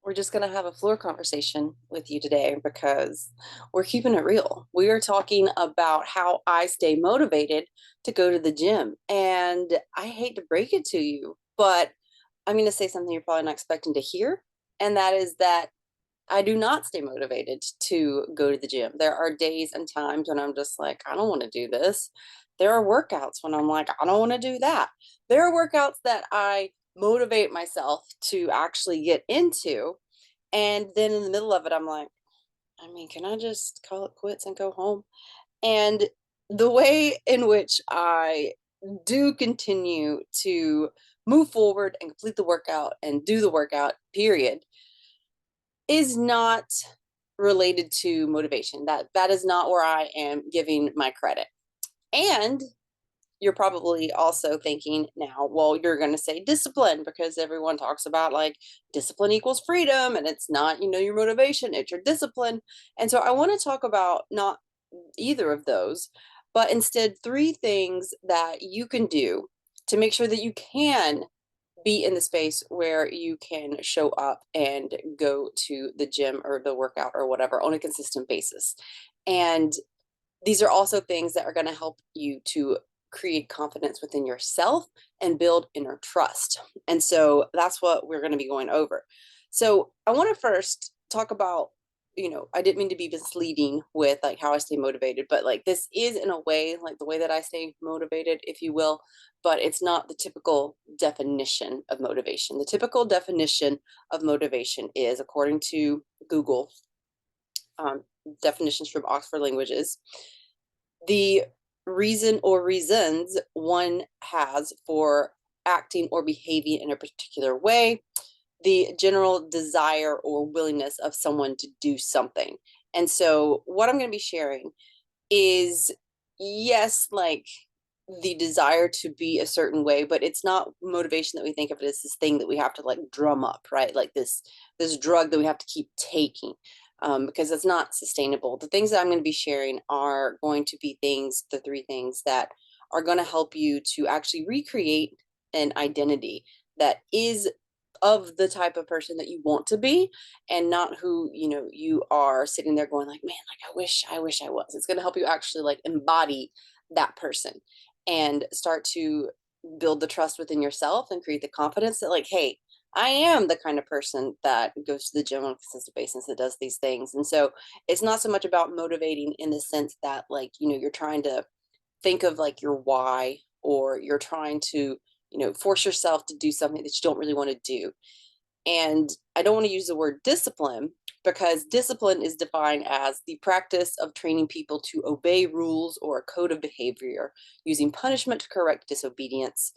We're just going to have a floor conversation with you today because we're keeping it real. We are talking about how I stay motivated to go to the gym. And I hate to break it to you, but I'm going to say something you're probably not expecting to hear. And that is that I do not stay motivated to go to the gym. There are days and times when I'm just like, I don't want to do this. There are workouts when I'm like, I don't want to do that. There are workouts that I motivate myself to actually get into. And then in the middle of it, I'm like, I mean, can I just call it quits and go home? And the way in which I do continue to move forward and complete the workout and do the workout, period, is not related to motivation. That is not where I am giving my credit. And you're probably also thinking now, well, you're going to say discipline because everyone talks about like discipline equals freedom and it's not, your motivation, it's your discipline. And so I want to talk about not either of those, but instead three things that you can do to make sure that you can be in the space where you can show up and go to the gym or the workout or whatever on a consistent basis. And these are also things that are going to help you to create confidence within yourself and build inner trust. And so that's what we're going to be going over. So I want to first talk about, I didn't mean to be misleading with like how I stay motivated, but like this is in a way like the way that I stay motivated, if you will, but it's not the typical definition of motivation. The typical definition of motivation is, according to Google, um, definitions from Oxford Languages, the reason or reasons one has for acting or behaving in a particular way, the general desire or willingness of someone to do something. And so, what I'm going to be sharing is, yes, like the desire to be a certain way, but it's not motivation that we think of it as this thing that we have to like drum up, right? Like this drug that we have to keep taking, because it's not sustainable. The things that I'm going to be sharing are going to be things, the three things that are going to help you to actually recreate an identity that is of the type of person that you want to be, and not who you are sitting there going like, man, like I wish I was. It's going to help you actually like embody that person and start to build the trust within yourself and create the confidence that like, hey, I am the kind of person that goes to the gym on a consistent basis that does these things. And so it's not so much about motivating in the sense that like, you're trying to think of like your why, or you're trying to, force yourself to do something that you don't really want to do. And I don't want to use the word discipline, because discipline is defined as the practice of training people to obey rules or a code of behavior using punishment to correct disobedience,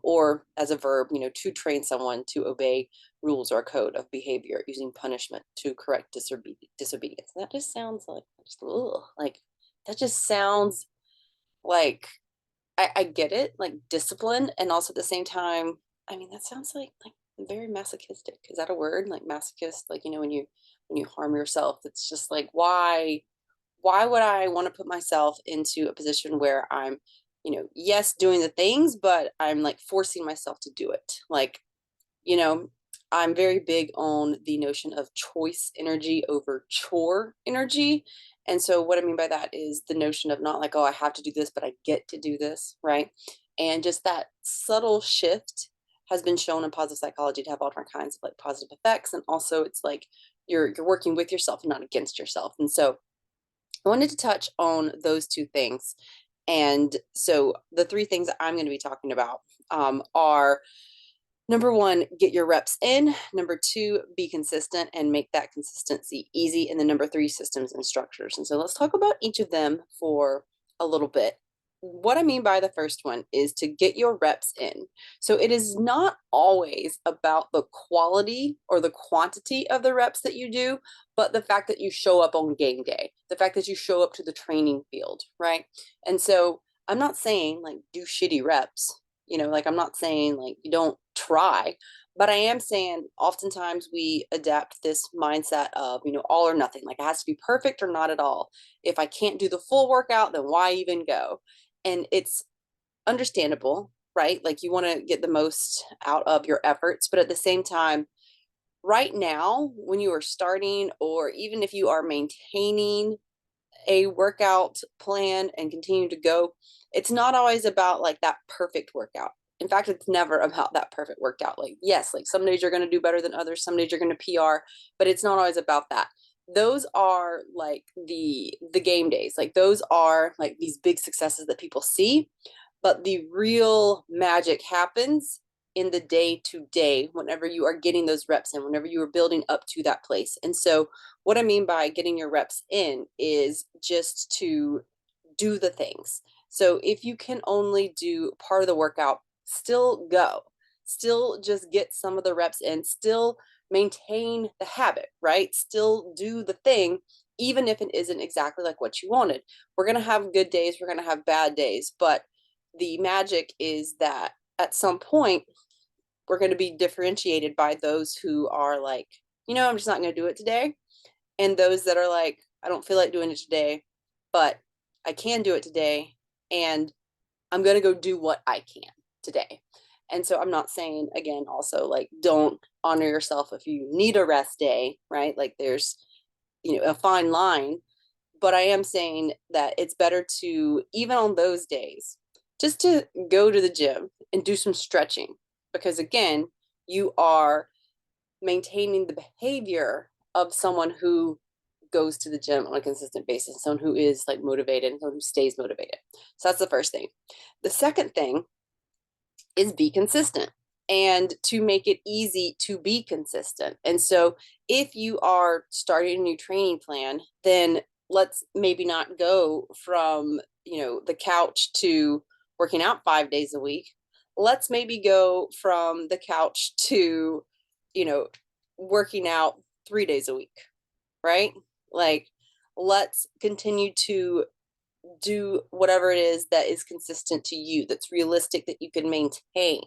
or as a verb, to train someone to obey rules or a code of behavior using punishment to correct disobedience. And that just sounds like, like that just sounds like, I get it, like discipline, and also at the same time, I mean, that sounds like very masochistic. Is that a word? Like masochist, like when you harm yourself, it's just like why would I want to put myself into a position where I'm, yes, doing the things, but I'm like forcing myself to do it. Like, you know, I'm very big on the notion of choice energy over chore energy. And so, what I mean by that is the notion of not like, oh, I have to do this, but I get to do this, right? And just that subtle shift has been shown in positive psychology to have all different kinds of like positive effects. And also, it's like you're working with yourself and not against yourself. And so, I wanted to touch on those two things. And so, the three things that I'm going to be talking about are: number one, get your reps in. Number two, be consistent and make that consistency easy. And then number three, systems and structures. And so let's talk about each of them for a little bit. What I mean by the first one is to get your reps in. So it is not always about the quality or the quantity of the reps that you do, but the fact that you show up on game day, the fact that you show up to the training field, right? And so I'm not saying like do shitty reps, like I'm not saying like you don't try, but I am saying oftentimes we adapt this mindset of, all or nothing. Like it has to be perfect or not at all. If I can't do the full workout, then why even go? And it's understandable, right? Like you want to get the most out of your efforts, but at the same time, right now, when you are starting, or even if you are maintaining a workout plan and continue to go, it's not always about like that perfect workout. In fact, it's never about that perfect workout. Like, yes, like some days you're going to do better than others, some days you're going to PR, but it's not always about that. Those are like the game days. Like those are like these big successes that people see, but the real magic happens in the day to day whenever you are getting those reps in, whenever you are building up to that place. And so what I mean by getting your reps in is just to do the things. So if you can only do part of the workout, still go, still just get some of the reps in, still maintain the habit, right? Still do the thing, even if it isn't exactly like what you wanted. We're going to have good days, we're going to have bad days, but the magic is that at some point, we're going to be differentiated by those who are like, I'm just not going to do it today, and those that are like, I don't feel like doing it today, but I can do it today, and I'm going to go do what I can today. And so I'm not saying, again, also like, don't honor yourself if you need a rest day, right? Like there's, a fine line, but I am saying that it's better to, even on those days, just to go to the gym and do some stretching, because again, you are maintaining the behavior of someone who goes to the gym on a consistent basis, someone who is like motivated and someone who stays motivated. So that's the first thing. The second thing is be consistent, and to make it easy to be consistent. And so if you are starting a new training plan, then let's maybe not go from, the couch to working out 5 days a week. Let's maybe go from the couch to, you know, working out 3 days a week, right? Like, let's continue to do whatever it is that is consistent to you, that's realistic, that you can maintain,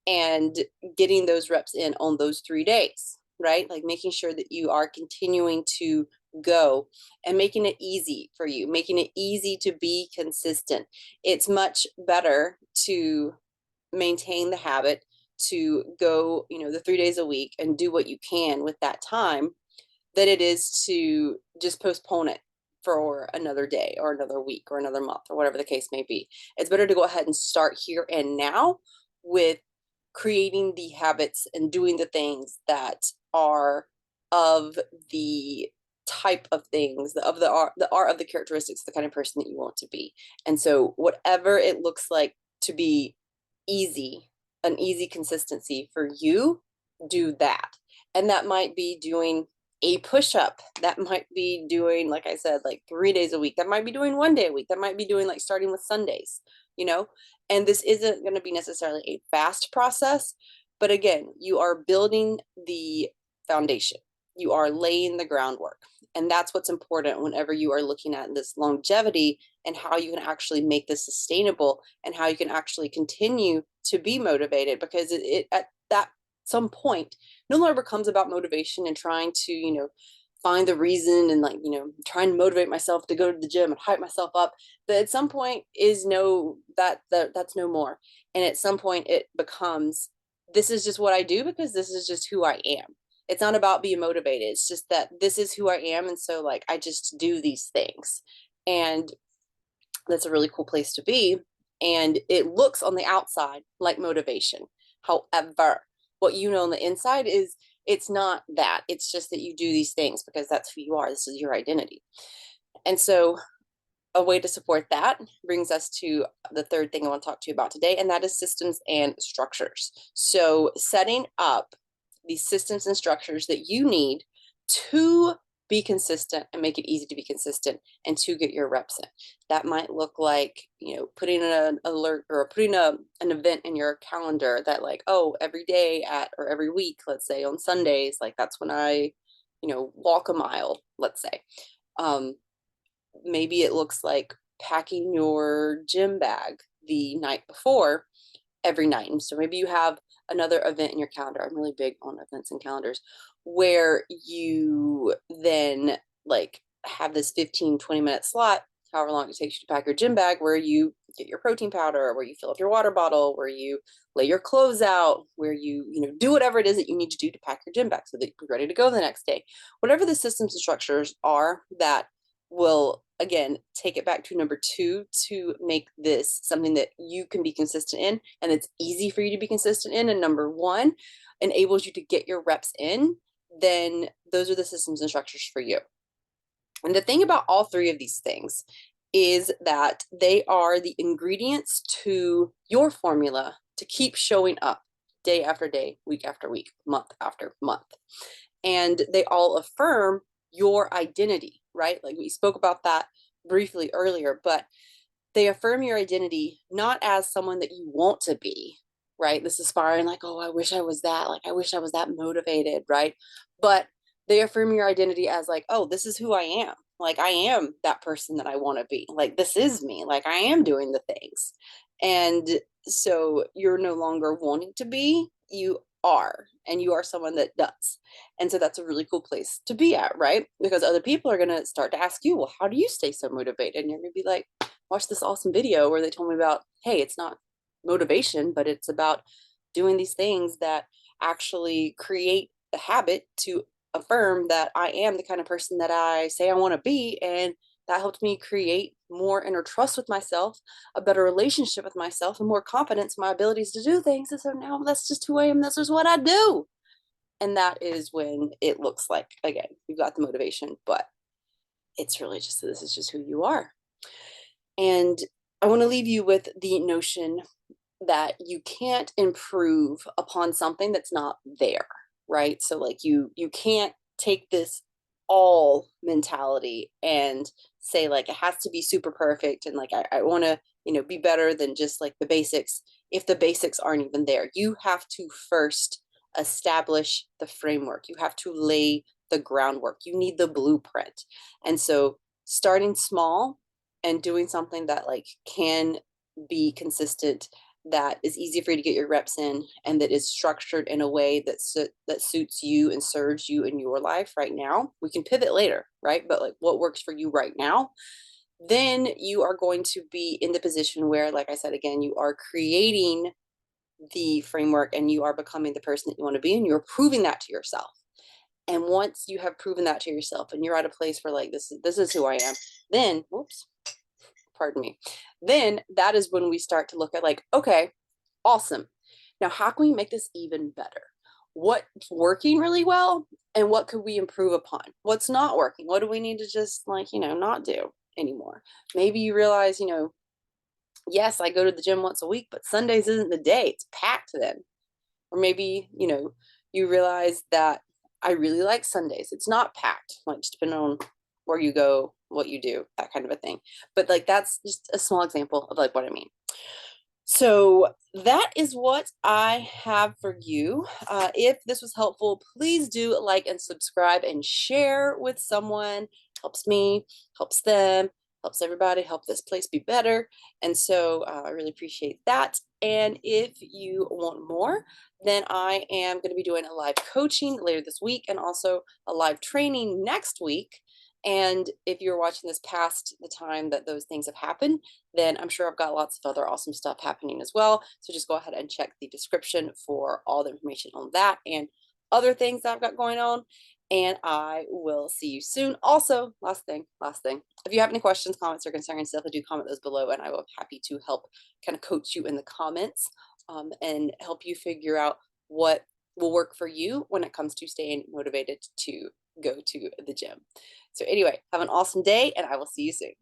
and getting those reps in on those 3 days, right? Like making sure that you are continuing to go and making it easy for you, making it easy to be consistent. It's much better to maintain the habit to go, the 3 days a week and do what you can with that time, than it is to just postpone it for another day or another week or another month or whatever the case may be. It's better to go ahead and start here and now with creating the habits and doing the things that are of the type of things, of the art of the characteristics of the kind of person that you want to be. And so whatever it looks like to be easy, an easy consistency for you, do that. And that might be doing a push-up, that might be doing, like I said, like 3 days a week, that might be doing 1 day a week, that might be doing like starting with Sundays, and this isn't going to be necessarily a fast process, but again, you are building the foundation, you are laying the groundwork, and that's what's important whenever you are looking at this longevity and how you can actually make this sustainable and how you can actually continue to be motivated, because it at that some point no longer becomes about motivation and trying to, find the reason and like, trying to motivate myself to go to the gym and hype myself up. That at some point is no, that's no more. And at some point it becomes, this is just what I do because this is just who I am. It's not about being motivated. It's just that this is who I am. And so like, I just do these things. And that's a really cool place to be. And it looks on the outside like motivation. However, what you know on the inside is, it's not that. It's just that you do these things because that's who you are. This is your identity. And so a way to support that brings us to the third thing I want to talk to you about today, and that is systems and structures. So setting up the systems and structures that you need to be consistent and make it easy to be consistent and to get your reps in. That might look like, putting an alert or putting an event in your calendar that like, oh, every day or every week, let's say on Sundays, like that's when I, walk a mile, let's say. Maybe it looks like packing your gym bag the night before every night. And so maybe you have another event in your calendar. I'm really big on events and calendars, where you then like have this 15, 20-minute slot however long it takes you to pack your gym bag, where you get your protein powder, where you fill up your water bottle, where you lay your clothes out, where you do whatever it is that you need to do to pack your gym bag so that you're ready to go the next day. Whatever the systems and structures are that will, again, take it back to number two, to make this something that you can be consistent in and it's easy for you to be consistent in, and number one, enables you to get your reps in, then those are the systems and structures for you. And the thing about all three of these things is that they are the ingredients to your formula to keep showing up day after day, week after week, month after month. And they all affirm your identity, right? Like we spoke about that briefly earlier, but they affirm your identity not as someone that you want to be, right? This aspiring, like, oh, I wish I was that, like, I wish I was that motivated, right? But they affirm your identity as like, oh, this is who I am. Like, I am that person that I want to be. Like, this is me. Like, I am doing the things. And so you're no longer wanting to be, you are, and you are someone that does. And so that's a really cool place to be at, right? Because other people are going to start to ask you, well, how do you stay so motivated? And you're going to be like, watch this awesome video where they told me about, hey, it's not motivation, but it's about doing these things that actually create the habit to affirm that I am the kind of person that I say I want to be. And that helped me create more inner trust with myself, a better relationship with myself, and more confidence in my abilities to do things. And so now that's just who I am. This is what I do. And that is when it looks like, again, you've got the motivation, but it's really just, this is just who you are. And I want to leave you with the notion that you can't improve upon something that's not there, right? So like you can't take this all mentality and say like it has to be super perfect and like I want to, be better than just like the basics if the basics aren't even there. You have to first establish the framework. You have to lay the groundwork. You need the blueprint. And so starting small and doing something that like can be consistent, that is easy for you to get your reps in, and that is structured in a way that suits you and serves you in your life right now. We can pivot later, right? But like what works for you right now, then you are going to be in the position where, like I said, again, you are creating the framework and you are becoming the person that you want to be, and you're proving that to yourself. And once you have proven that to yourself and you're at a place where like this is who I am, then whoops, pardon me, then that is when we start to look at like, okay, awesome. Now, how can we make this even better? What's working really well and what could we improve upon? What's not working? What do we need to just like, not do anymore? Maybe you realize, yes, I go to the gym once a week, but Sundays isn't the day. It's packed then. Or maybe, you realize that I really like Sundays. It's not packed, like just depending on where you go, what you do, that kind of a thing. But like that's just a small example of like what I mean. So that is what I have for you. If this was helpful, please do like and subscribe and share with someone. Helps me, helps them, helps everybody, help this place be better. And so I really appreciate that. And if you want more, then I am going to be doing a live coaching later this week and also a live training next week. And if you're watching this past the time that those things have happened, then I'm sure I've got lots of other awesome stuff happening as well. So just go ahead and check the description for all the information on that and other things that I've got going on. And I will see you soon. Also, last thing, if you have any questions, comments, or concerns, definitely do comment those below, and I will be happy to help kind of coach you in the comments and help you figure out what will work for you when it comes to staying motivated to go to the gym. So anyway, have an awesome day, and I will see you soon.